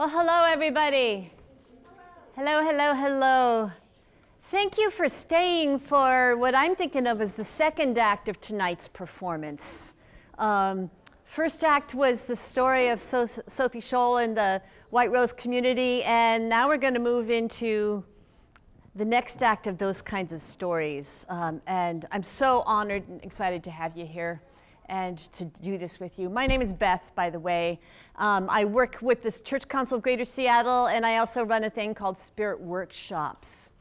Well, hello, everybody. Hello, hello, hello. Thank you for staying for what I'm thinking of as the second act of tonight's performance. First act was the story of Sophie Scholl and the White Rose community, and now we're going to move into the next act of those kinds of stories. And I'm so honored and excited to have you here and to do this with you. My name is Beth, by the way. I work with the Church Council of Greater Seattle, and I also run a thing called Spirit Workshops.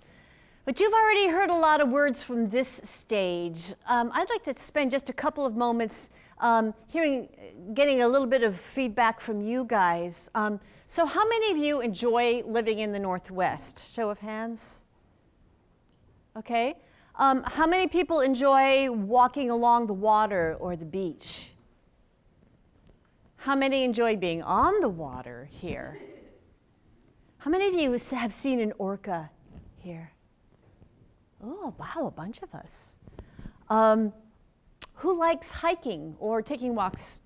But you've already heard a lot of words from this stage. I'd like to spend just a couple of moments getting a little bit of feedback from you guys. So how many of you enjoy living in the Northwest? Show of hands. Okay. How many people enjoy walking along the water or the beach? How many enjoy being on the water here? How many of you have seen an orca here? Oh, wow, a bunch of us. Who likes hiking or taking walks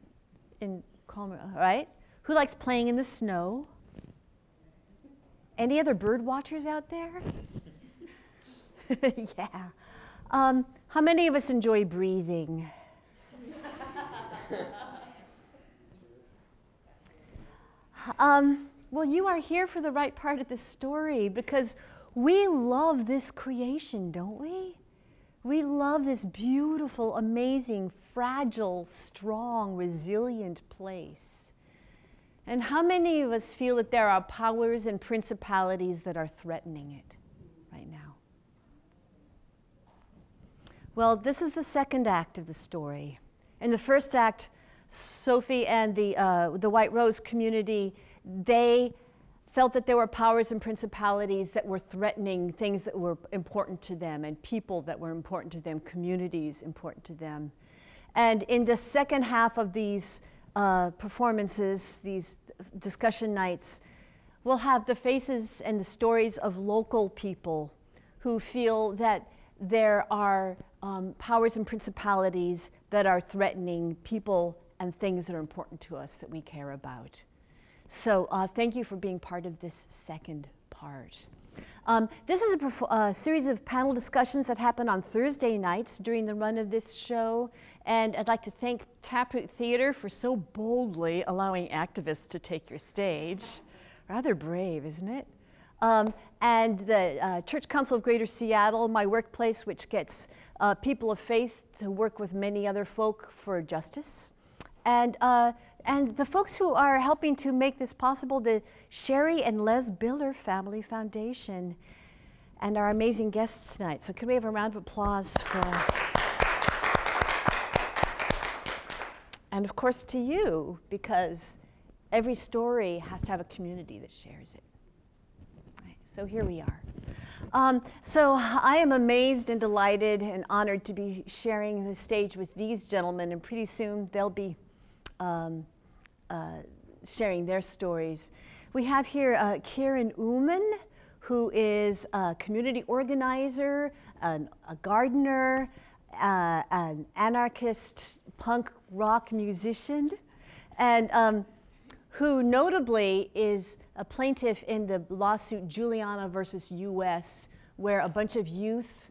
in calm, right? Who likes playing in the snow? Any other bird watchers out there? Yeah. How many of us enjoy breathing? Well, you are here for the right part of the story because we love this creation, don't we? We love this beautiful, amazing, fragile, strong, resilient place. And how many of us feel that there are powers and principalities that are threatening it right now? Well, this is the second act of the story. In the first act, Sophie and the White Rose community, they felt that there were powers and principalities that were threatening things that were important to them and people that were important to them, communities important to them. And in the second half of these performances, these discussion nights, we'll have the faces and the stories of local people who feel that there are powers and principalities that are threatening people and things that are important to us that we care about. So thank you for being part of this second part. This is a series of panel discussions that happen on Thursday nights during the run of this show. And I'd like to thank Taproot Theatre for so boldly allowing activists to take your stage. Rather brave, isn't it? And the Church Council of Greater Seattle, my workplace, which gets people of faith to work with many other folk for justice. And the folks who are helping to make this possible, the Sheri and Les Biller Family Foundation, and our amazing guests tonight. So can we have a round of applause for... And of course to you, because every story has to have a community that shares it. Right, so here we are. So I am amazed and delighted and honored to be sharing the stage with these gentlemen, and pretty soon they'll be sharing their stories. We have here Karen Uman, who is a community organizer, a gardener, an anarchist punk rock musician, and who notably is a plaintiff in the lawsuit Juliana versus US, where a bunch of youth,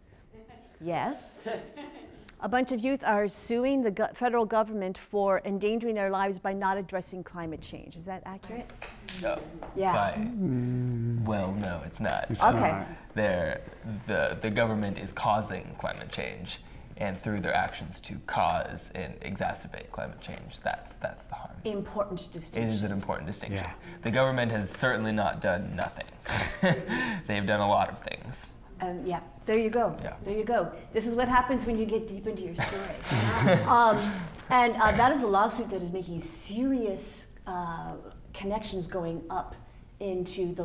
yes, a bunch of youth are suing the federal government for endangering their lives by not addressing climate change. Is that accurate? No. Yeah. Well, no, it's not. Okay. The government is causing climate change, and through their actions to cause and exacerbate climate change, that's the harm. Important distinction. It is an important distinction. Yeah. The government has certainly not done nothing. They've done a lot of things. Yeah, there you go. Yeah. There you go. This is what happens when you get deep into your story. And that is a lawsuit that is making serious connections going up into the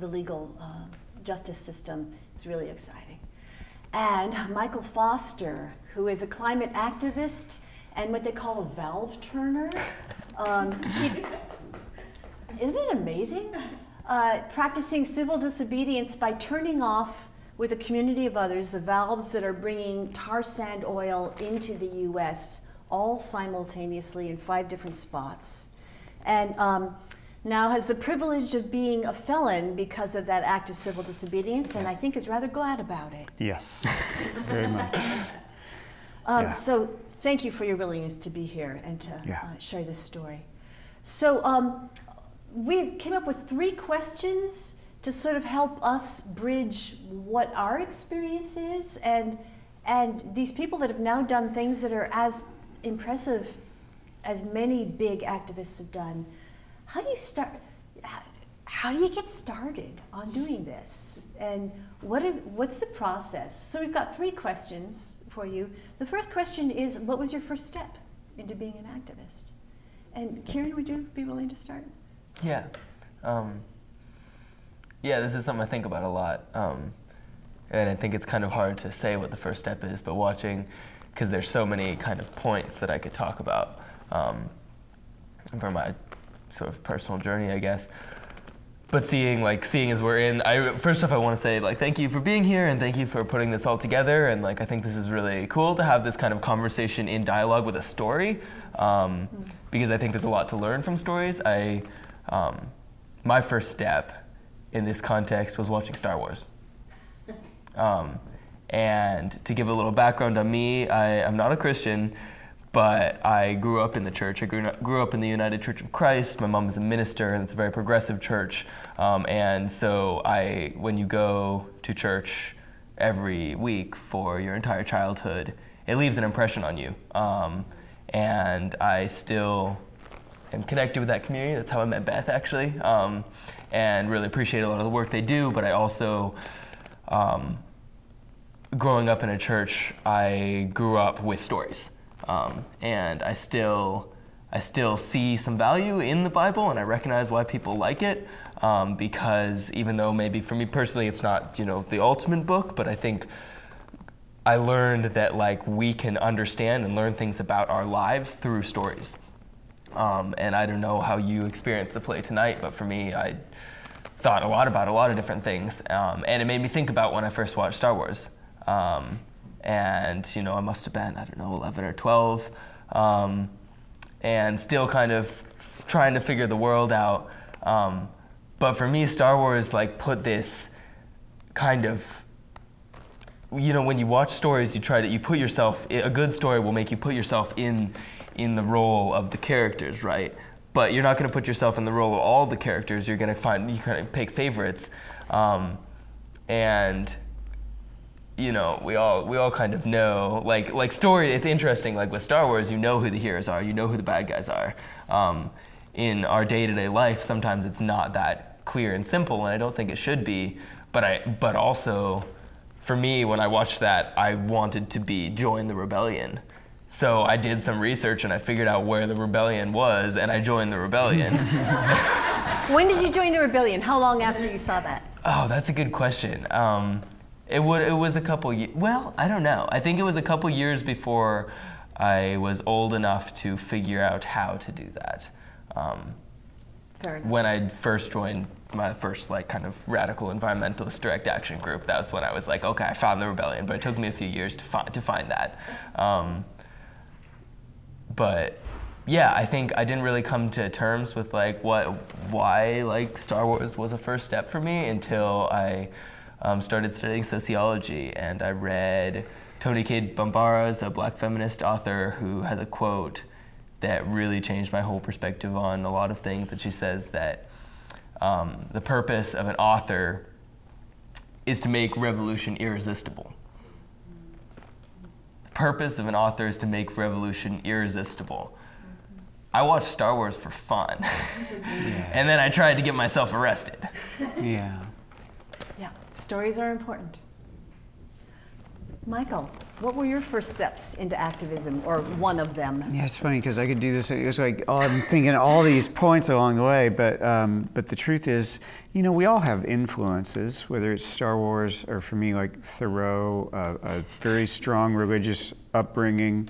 legal justice system. It's really exciting. And Michael Foster, who is a climate activist and what they call a valve turner. Isn't it amazing? Practicing civil disobedience by turning off with a community of others the valves that are bringing tar sand oil into the US all simultaneously in 5 different spots. And now has the privilege of being a felon because of that act of civil disobedience, and I think is rather glad about it. Yes, very much. So thank you for your willingness to be here and to share this story. So we came up with 3 questions to sort of help us bridge what our experience is, and these people that have now done things that are as impressive as many big activists have done. How do you start? How do you get started on doing this? And what's the process? So we've got 3 questions for you. The first question is, what was your first step into being an activist? And Kieran, would you be willing to start? Yeah. Yeah, this is something I think about a lot. And I think it's kind of hard to say what the first step is, but watching, because there's so many kind of points that I could talk about from my sort of personal journey, I guess. But seeing as we're in, first off I want to say thank you for being here and thank you for putting this all together, and I think this is really cool to have this kind of conversation in dialogue with a story, because I think there's a lot to learn from stories. My first step in this context was watching Star Wars. And to give a little background on me, I'm not a Christian, but I grew up in the church. I grew up in the United Church of Christ. My mom is a minister, and it's a very progressive church. And so when you go to church every week for your entire childhood, it leaves an impression on you. And I still am connected with that community. That's how I met Beth, actually, and really appreciate a lot of the work they do. But I also, growing up in a church, I grew up with stories. And I still see some value in the Bible, and I recognize why people like it, because even though maybe for me personally it's not the ultimate book, but I think I learned that we can understand and learn things about our lives through stories. And I don't know how you experienced the play tonight, but for me, I thought a lot about a lot of different things, and it made me think about when I first watched Star Wars. And I must have been, 11 or 12, and still kind of trying to figure the world out. But for me, Star Wars put this kind of, when you watch stories, you put yourself, a good story will make you put yourself in the role of the characters, right? But you're not going to put yourself in the role of all the characters. You're going to you kind of pick favorites, and we all kind of know, story, it's interesting, with Star Wars, you know who the heroes are, you know who the bad guys are. In our day-to-day life, sometimes it's not that clear and simple, and I don't think it should be, but also, for me, when I watched that, I wanted to join the rebellion. So I did some research, and I figured out where the rebellion was, and I joined the rebellion. When did you join the rebellion? How long after you saw that? Oh, that's a good question. It was a couple years, well, I don't know. I think it was a couple years before I was old enough to figure out how to do that. Fair enough. When I first joined my first kind of radical environmentalist direct action group, that's when I was okay, I found the rebellion, but it took me a few years to find that. But yeah, I think I didn't really come to terms with why Star Wars was a first step for me until I started studying sociology, and I read Toni Cade Bambara's, a black feminist author, who has a quote that really changed my whole perspective on a lot of things. That she says that the purpose of an author is to make revolution irresistible. The purpose of an author is to make revolution irresistible. I watched Star Wars for fun, and then I tried to get myself arrested. Yeah. Yeah, stories are important. Michael, what were your first steps into activism, or one of them? Yeah, it's funny because I could do this. It's I'm thinking all these points along the way, but the truth is, we all have influences, whether it's Star Wars or for me, Thoreau, a very strong religious upbringing.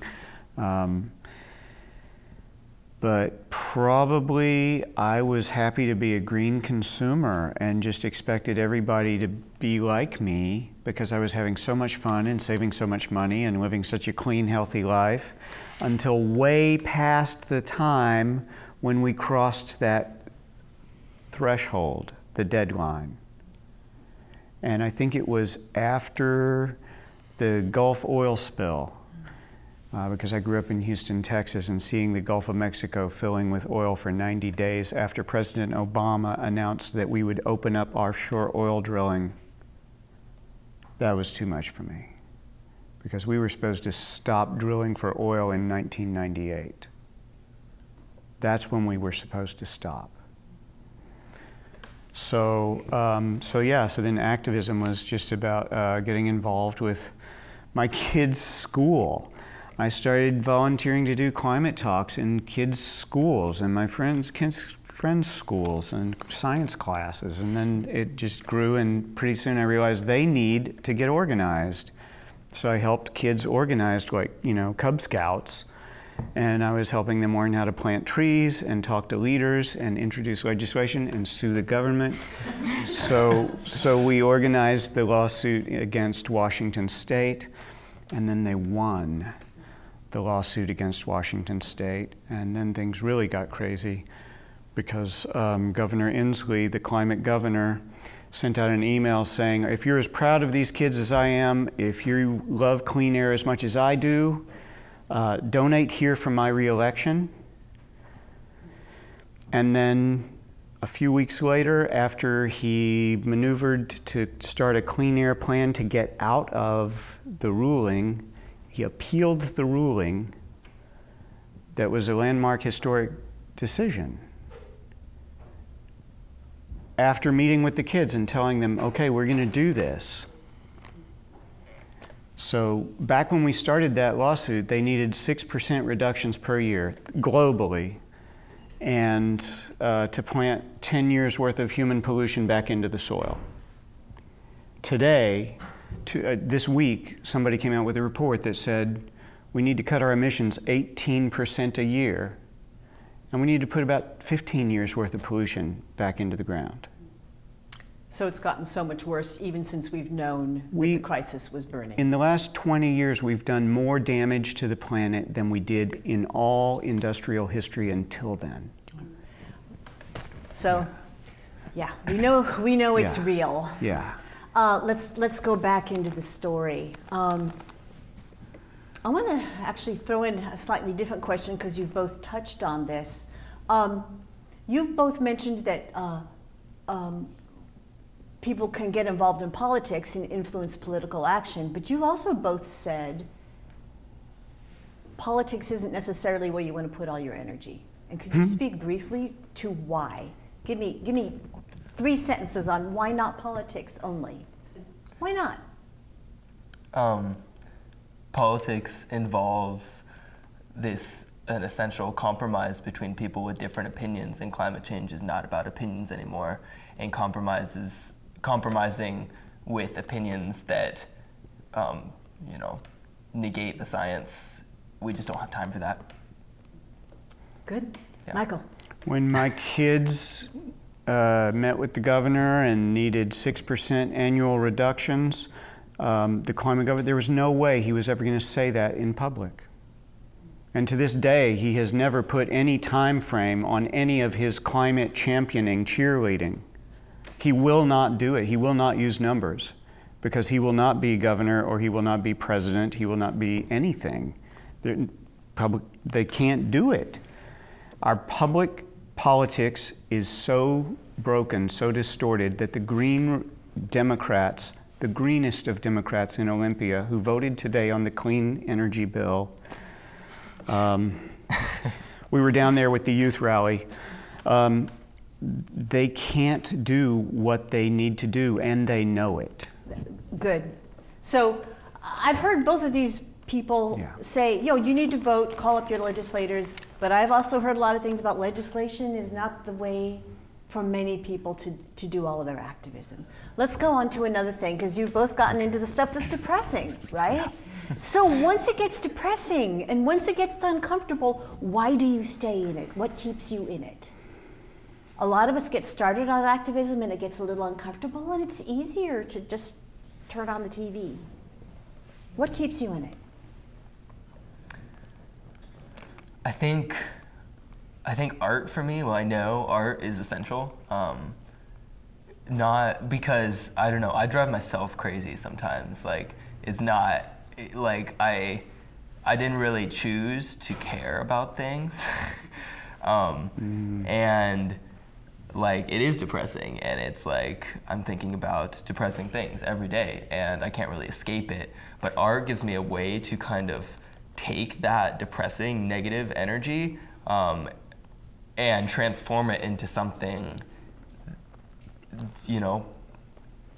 But probably I was happy to be a green consumer and just expected everybody to be like me because I was having so much fun and saving so much money and living such a clean, healthy life until way past the time when we crossed that threshold, the deadline. And I think it was after the Gulf oil spill, because I grew up in Houston, Texas, and seeing the Gulf of Mexico filling with oil for 90 days after President Obama announced that we would open up offshore oil drilling, that was too much for me. Because we were supposed to stop drilling for oil in 1998. That's when we were supposed to stop. So then activism was just about getting involved with my kids' school. I started volunteering to do climate talks in kids' schools and my friends' schools and science classes. And then it just grew, and pretty soon I realized they need to get organized. So I helped kids organize, like, Cub Scouts. And I was helping them learn how to plant trees and talk to leaders and introduce legislation and sue the government. So we organized the lawsuit against Washington State, and then they won the lawsuit against Washington State. And then things really got crazy because Governor Inslee, the climate governor, sent out an email saying, if you're as proud of these kids as I am, if you love clean air as much as I do, donate here for my re-election. And then a few weeks later, after he maneuvered to start a clean air plan to get out of the ruling, he appealed the ruling that was a landmark historic decision. After meeting with the kids and telling them, okay, we're going to do this. So back when we started that lawsuit, they needed 6% reductions per year globally, and to plant 10 years worth of human pollution back into the soil. Today, this week, somebody came out with a report that said we need to cut our emissions 18% a year, and we need to put about 15 years worth of pollution back into the ground. So it's gotten so much worse even since we've known that the crisis was burning. In the last 20 years, we've done more damage to the planet than we did in all industrial history until then. So, yeah, we know it's real. Yeah. Let's go back into the story. I want to actually throw in a slightly different question because you've both touched on this. You've both mentioned that people can get involved in politics and influence political action, but you've also both said politics isn't necessarily where you want to put all your energy. And could you speak briefly to why? Give me 3 sentences on why not politics only. Why not? Politics involves an essential compromise between people with different opinions, and climate change is not about opinions anymore, and compromising with opinions that negate the science. We just don't have time for that. Good. Yeah. Michael. When my kids met with the governor and needed 6% annual reductions, the climate governor, there was no way he was ever going to say that in public. And to this day, he has never put any time frame on any of his climate championing cheerleading. He will not do it. He will not use numbers because he will not be governor, or he will not be president. He will not be anything. They can't do it. Our public politics is so broken, so distorted, that the Green Democrats, the greenest of Democrats in Olympia, who voted today on the clean energy bill, we were down there with the youth rally, they can't do what they need to do, and they know it. Good. So I've heard both of these people say, you need to vote, call up your legislators, but I've also heard a lot of things about legislation is not the way for many people to do all of their activism. Let's go on to another thing, because you've both gotten into the stuff that's depressing, right? So once it gets depressing and once it gets uncomfortable, why do you stay in it? What keeps you in it? A lot of us get started on activism and it gets a little uncomfortable, and it's easier to just turn on the TV. What keeps you in it? I think I think art for me, well, I know art is essential. Not because, I don't know, I drive myself crazy sometimes. Like, it's not, like, I didn't really choose to care about things. And, like, it is depressing, and it's like, I'm thinking about depressing things every day, and I can't really escape it. But art gives me a way to kind of take that depressing, negative energy and transform it into something, you know,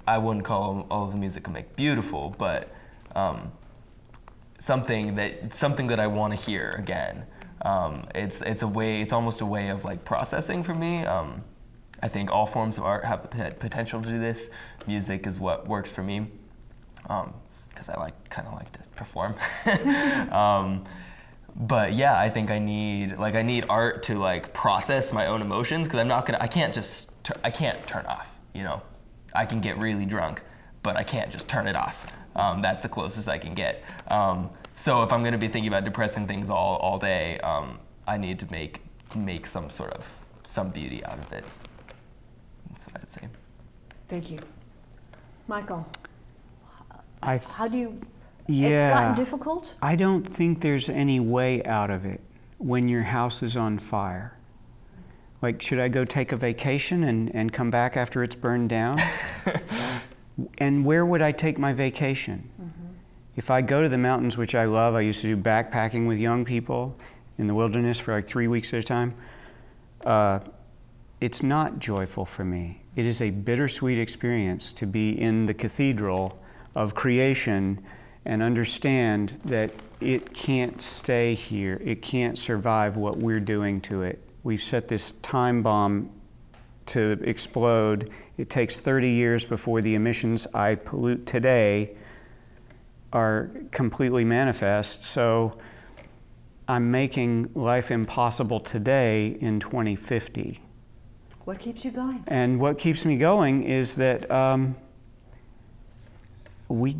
I wouldn't call all of the music I make beautiful, but something that I want to hear again. It's almost a way of like processing for me. I think all forms of art have the potential to do this. Music is what works for me, because I kind of like to perform. But yeah, I think I need art to like process my own emotions, because I can't turn off, you know. I can get really drunk, but I can't just turn it off. That's the closest I can get. So if I'm going to be thinking about depressing things all day, I need to make some beauty out of it. That's what I'd say. Thank you. Michael, It's gotten difficult? I don't think there's any way out of it when your house is on fire. Like, should I go take a vacation and come back after it's burned down? And where would I take my vacation? If I go to the mountains, which I love, I used to do backpacking with young people in the wilderness for like 3 weeks at a time. It's not joyful for me. It is a bittersweet experience to be in the cathedral of creation and understand that it can't stay here. It can't survive what we're doing to it. We've set this time bomb to explode. It takes 30 years before the emissions I pollute today are completely manifest. So I'm making life impossible today in 2050. What keeps you going? And what keeps me going is that we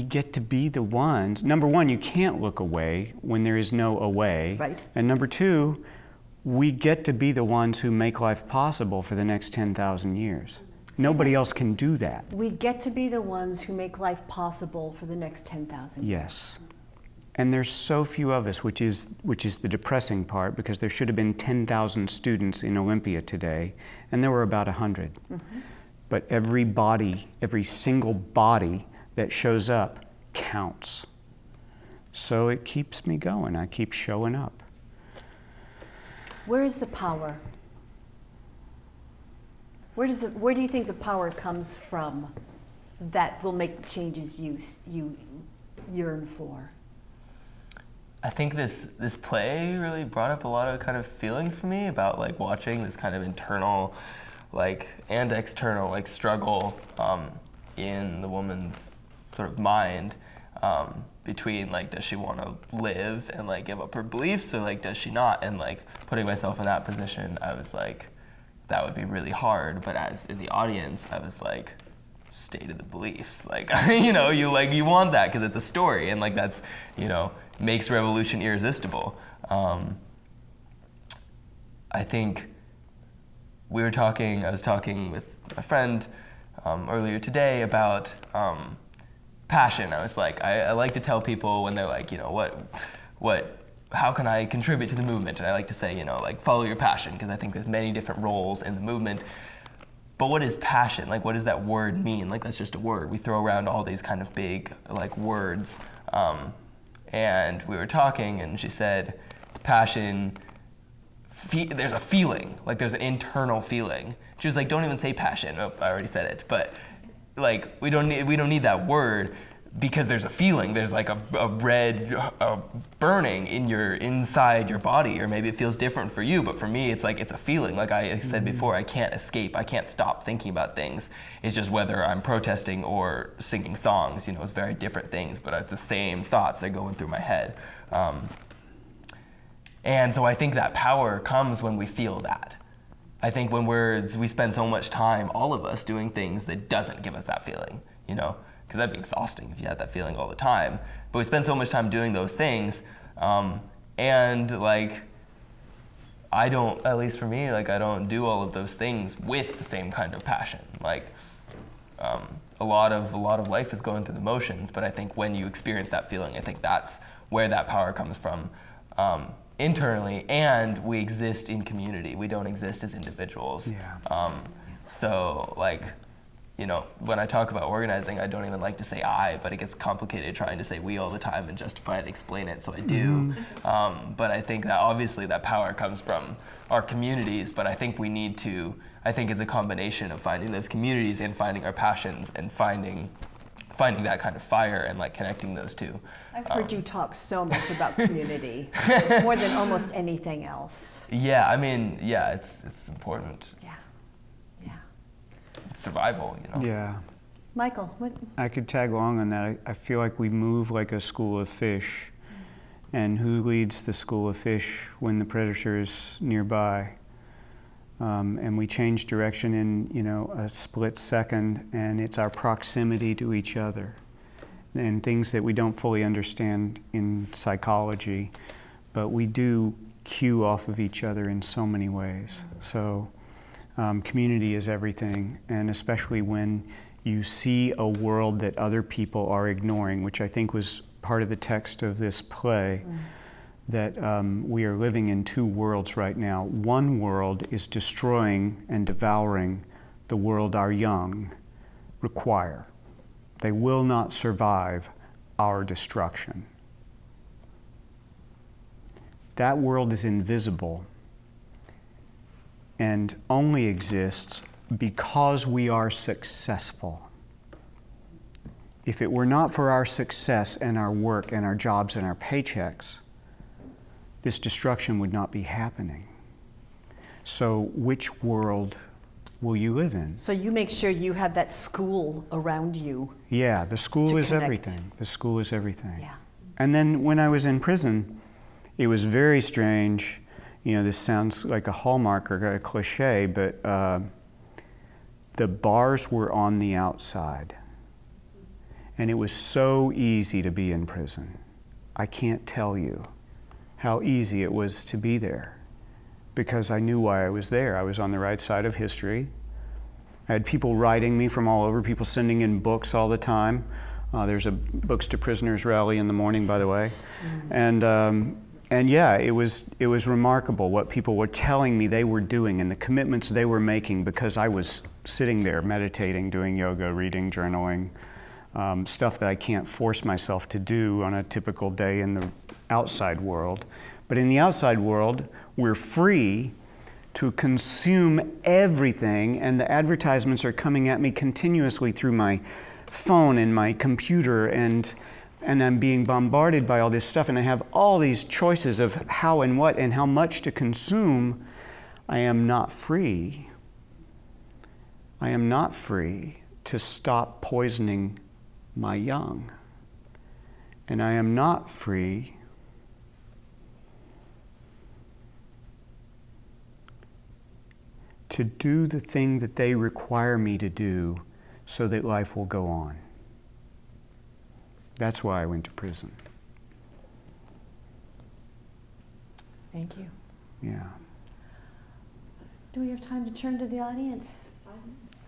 get to be the ones. Number one, you can't look away when there is no away. Right. And number two, we get to be the ones who make life possible for the next 10,000 years. Nobody else can do that. We get to be the ones who make life possible for the next 10,000 years. Yes. And there's so few of us, which is the depressing part, because there should have been 10,000 students in Olympia today, and there were about 100. But every single body that shows up counts. So it keeps me going. I keep showing up. Where is the power? Where do you think the power comes from that will make the changes you yearn for? I think this play really brought up a lot of kind of feelings for me about like watching this kind of internal and external struggle in the woman's sort of mind between does she want to live and give up her beliefs, or does she not? And putting myself in that position, I was like, that would be really hard. But as in the audience, I was like, stated the beliefs, you want that because it's a story, and that's makes revolution irresistible. I think I was talking with a friend earlier today about passion. I was like, I like to tell people when they're like, how can I contribute to the movement? And I like to say, follow your passion, because I think there's many different roles in the movement. But what is passion? What does that word mean? That's just a word. We throw around all these kind of big words. And we were talking, and she said, passion, there's a feeling, there's an internal feeling. She was like, don't even say passion. Oh, I already said it. But we don't need that word, because there's a feeling. There's a red burning inside your body, or maybe it feels different for you, but for me it's it's a feeling. Like I said before, I can't escape. I can't stop thinking about things. It's just whether I'm protesting or singing songs. It's very different things, but the same thoughts are going through my head. And so I think that power comes when we feel that. I think when we spend so much time, all of us, doing things that doesn't give us that feeling, because that'd be exhausting if you had that feeling all the time. But we spend so much time doing those things, and I don't, at least for me, like I don't do all of those things with the same kind of passion. Like a lot of life is going through the motions, but I think when you experience that feeling, I think that's where that power comes from internally, and we exist in community. We don't exist as individuals. Yeah. So like, you know, when I talk about organizing, I don't even like to say I, but it gets complicated trying to say we all the time and justify and explain it, so I do. But I think that obviously that power comes from our communities, but I think we need to, I think it's a combination of finding those communities and finding our passions and finding that kind of fire and like connecting those two. I've heard you talk so much about community, more than almost anything else. Yeah, I mean, yeah, it's important. Yeah, yeah. It's survival, you know. Yeah. Michael, what? I could tag along on that. I feel like we move like a school of fish, and who leads the school of fish when the predator is nearby? And we change direction in, you know, a split second, and it's our proximity to each other and things that we don't fully understand in psychology, but we do cue off of each other in so many ways. So community is everything, and especially when you see a world that other people are ignoring, which I think was part of the text of this play. That we are living in two worlds right now. One world is destroying and devouring the world our young require. They will not survive our destruction. That world is invisible and only exists because we are successful. If it were not for our success and our work and our jobs and our paychecks, this destruction would not be happening. So which world will you live in? So you make sure you have that school around you. Yeah, the school is connect. everything. The school is everything. Yeah. And then when I was in prison, it was very strange. You know, this sounds like a hallmark or a cliche, but the bars were on the outside. And it was so easy to be in prison. I can't tell you how easy it was to be there, because I knew why I was there. I was on the right side of history. I had people writing me from all over, people sending in books all the time. There's a Books to Prisoners rally in the morning, by the way. And yeah, it was remarkable what people were telling me they were doing and the commitments they were making, because I was sitting there meditating, doing yoga, reading, journaling, stuff that I can't force myself to do on a typical day in the outside world. But in the outside world, we're free to consume everything, and the advertisements are coming at me continuously through my phone and my computer, and I'm being bombarded by all this stuff, and I have all these choices of how and what and how much to consume. I am not free. I am not free to stop poisoning my young. And I am not free to do the thing that they require me to do so that life will go on. That's why I went to prison. Thank you. Yeah. Do we have time to turn to the audience?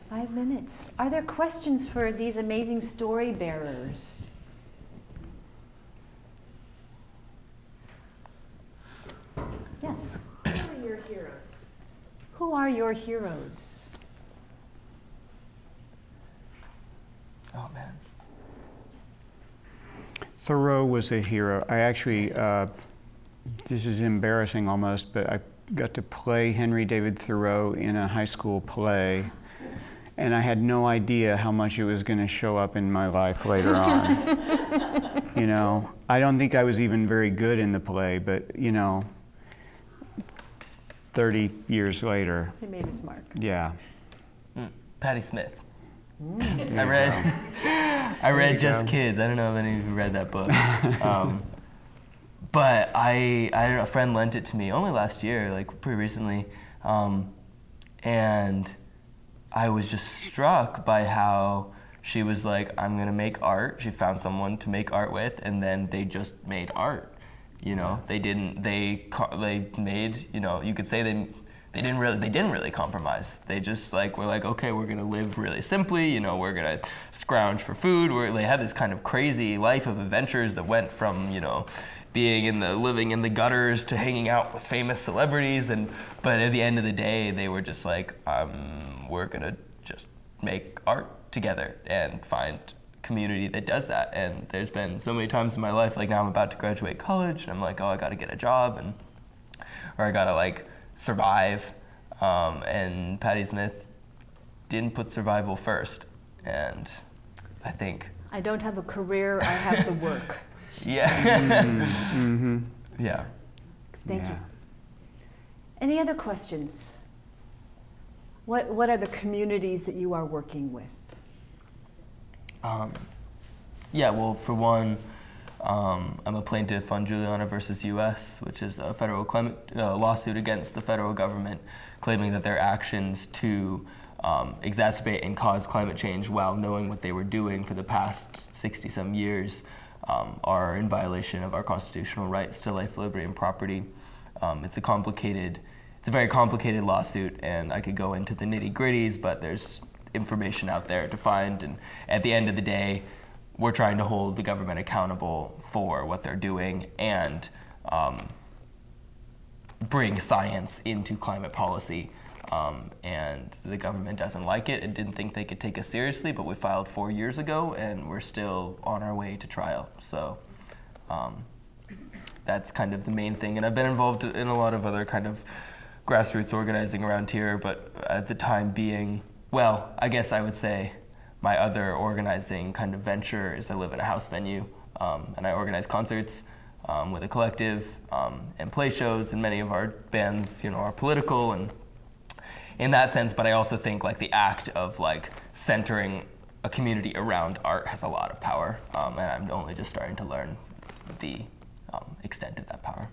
5 minutes. Are there questions for these amazing story bearers? Yes. Who are your heroes? Who are your heroes? Oh man. Thoreau was a hero. I actually, this is embarrassing almost, but I got to play Henry David Thoreau in a high school play, and I had no idea how much it was going to show up in my life later on. You know, I don't think I was even very good in the play, but you know, 30 years later. He made his mark. Yeah. Patti Smith. I read Just Kids. I don't know if any of you read that book. But I don't know, a friend lent it to me only last year, like pretty recently. And I was just struck by how she was like, I'm gonna make art. She found someone to make art with, and then they just made art. You know, they made, you know, you could say they didn't really compromise. They just like were like, okay, we're gonna live really simply. You know, we're gonna scrounge for food. They had this kind of crazy life of adventures that went from, you know, living in the gutters to hanging out with famous celebrities. But at the end of the day, they were just like, we're gonna just make art together and find community that does that. And there's been so many times in my life, like now I'm about to graduate college, and I'm like, oh, I gotta get a job, or I gotta like survive. And Patti Smith didn't put survival first. And I think I don't have a career, I have the work. Yeah. Yeah. Thank you. Any other questions? What are the communities that you are working with? Yeah, well, for one, I'm a plaintiff on Juliana versus U.S., which is a federal lawsuit against the federal government, claiming that their actions to exacerbate and cause climate change while knowing what they were doing for the past 60-some years are in violation of our constitutional rights to life, liberty, and property. It's a very complicated lawsuit, and I could go into the nitty-gritties, but there's information out there to find, and at the end of the day, we're trying to hold the government accountable for what they're doing and bring science into climate policy. And the government doesn't like it and didn't think they could take us seriously, but we filed 4 years ago and we're still on our way to trial. So that's kind of the main thing. And I've been involved in a lot of other kind of grassroots organizing around here, but at the time being, well, I guess I would say my other organizing kind of venture is I live in a house venue, and I organize concerts with a collective and play shows, and many of our bands, you know, are political and in that sense, but I also think like the act of like centering a community around art has a lot of power, and I'm only just starting to learn the extent of that power.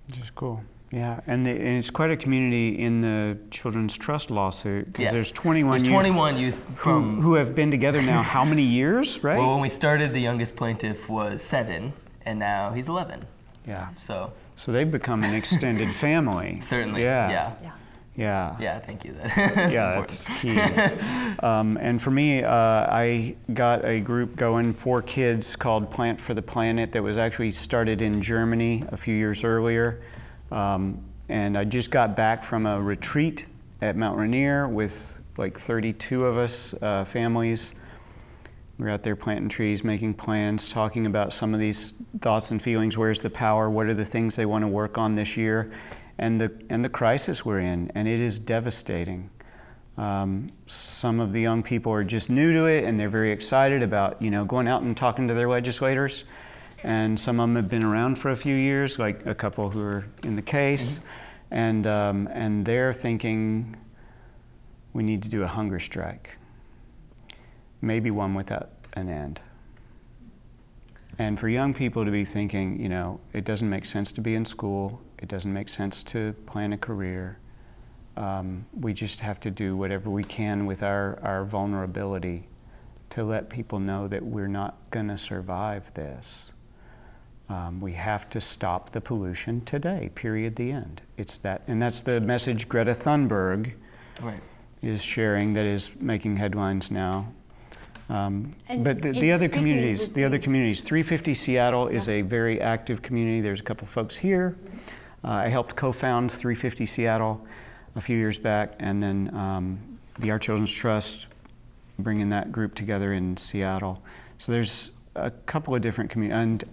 Which is cool. Yeah, and it's quite a community in the Children's Trust lawsuit, because Yes. there's 21 youth from who have been together now how many years, right? Well, when we started, the youngest plaintiff was 7, and now he's 11. Yeah. So they've become an extended family. certainly, Yeah. Yeah. Yeah. Yeah, thank you. That's Yeah, important. that's key. And for me, I got a group going for kids called Plant for the Planet that was actually started in Germany a few years earlier. And I just got back from a retreat at Mount Rainier with like 32 of us, families. We were out there planting trees, making plans, talking about some of these thoughts and feelings. Where's the power? What are the things they want to work on this year? And the crisis we're in, and it is devastating. Some of the young people are just new to it, and they're very excited about, you know, going out and talking to their legislators. And some of them have been around for a few years, like a couple who are in the case, and they're thinking we need to do a hunger strike, maybe one without an end. And for young people to be thinking, you know, it doesn't make sense to be in school. It doesn't make sense to plan a career. We just have to do whatever we can with our vulnerability to let people know that we're not going to survive this. We have to stop the pollution today, period, the end. It's that, and that's the message Greta Thunberg is sharing that is making headlines now. But the other communities, 350 Seattle is a very active community. There's a couple folks here. I helped co-found 350 Seattle a few years back, and then the Our Children's Trust, bringing that group together in Seattle. So there's a couple of different communities, and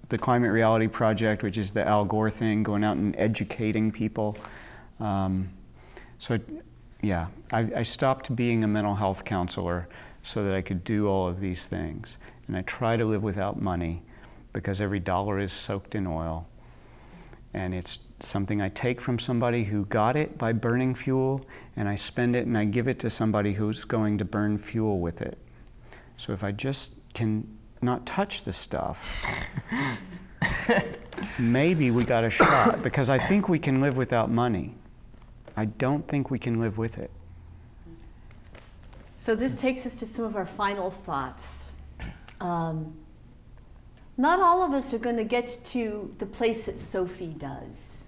the Climate Reality Project, which is the Al Gore thing, going out and educating people. I stopped being a mental health counselor so that I could do all of these things. And I try to live without money because every dollar is soaked in oil. And it's something I take from somebody who got it by burning fuel, and I spend it and I give it to somebody who's going to burn fuel with it. So if I just can not touch the stuff, maybe we got a shot, because I think we can live without money. I don't think we can live with it. So this takes us to some of our final thoughts. Not all of us are going to get to the place that Sophie does.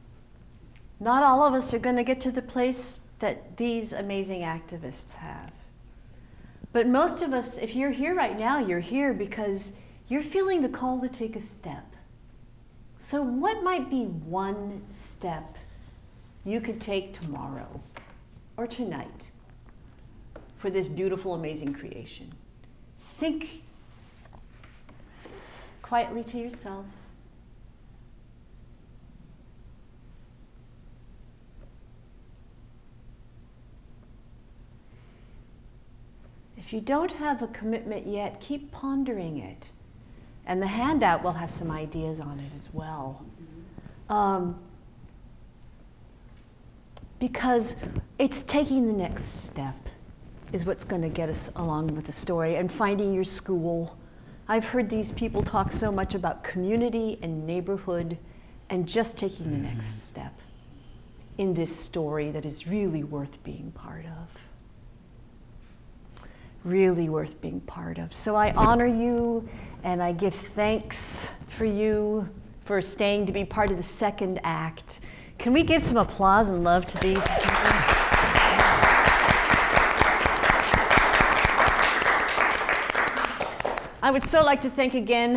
Not all of us are going to get to the place that these amazing activists have. But most of us, if you're here right now, you're here because you're feeling the call to take a step. So what might be one step you could take tomorrow or tonight for this beautiful, amazing creation? Think quietly to yourself. If you don't have a commitment yet, keep pondering it. And the handout will have some ideas on it as well. Because it's taking the next step is what's going to get us along with the story, and finding your school. I've heard these people talk so much about community and neighborhood and just taking the next step in this story that is really worth being part of. Really worth being part of. So I honor you and I give thanks for you for staying to be part of the second act. Can we give some applause and love to these people? I would so like to thank again